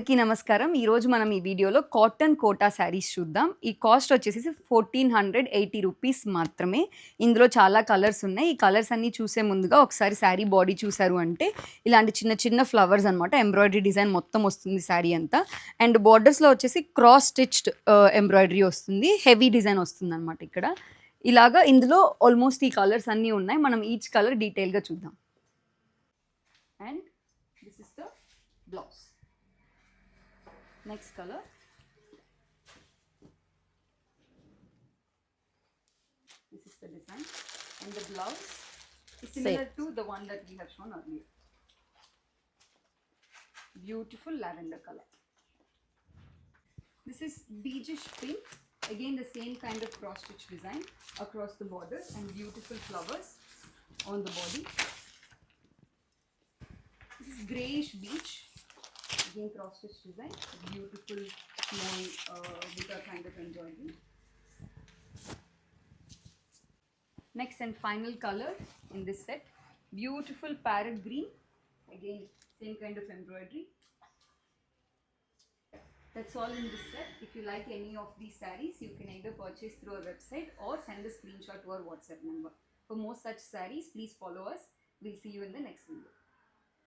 అందరికీ నమస్కారం. ఈరోజు మనం ఈ వీడియోలో కాటన్ కోటా శారీస్ చూద్దాం. ఈ కాస్ట్ వచ్చేసి 1480 రూపీస్ మాత్రమే. ఇందులో చాలా కలర్స్ ఉన్నాయి. ఈ కలర్స్ అన్నీ చూసే ముందుగా ఒకసారి శారీ బాడీ చూసారు అంటే ఇలాంటి చిన్న చిన్న ఫ్లవర్స్ అనమాట. ఎంబ్రాయిడరీ డిజైన్ మొత్తం వస్తుంది శారీ అంతా. అండ్ బార్డర్స్లో వచ్చేసి క్రాస్ స్టిచ్డ్ ఎంబ్రాయిడరీ వస్తుంది. హెవీ డిజైన్ వస్తుంది అనమాట ఇక్కడ. ఇలాగా ఇందులో ఆల్మోస్ట్ ఈ కలర్స్ అన్నీ ఉన్నాయి. మనం ఈచ్ కలర్ డీటెయిల్గా చూద్దాం. And this is the blouse. Next color. This is the design, and the blouse is similar to the one that we have shown earlier. Beautiful lavender color. This is beigeish pink. Again the same kind of cross stitch design across the borders and beautiful flowers on the body. This is greyish beige. Again cross stitch design, beautiful small bigger kind of embroidery. Next and final color in this set, beautiful parrot green. Again same kind of embroidery. That's all in this set. If you like any of these sarees, you can either purchase through our website or send a screenshot to our WhatsApp number. For more such sarees, please follow us. We'll see you in the next video.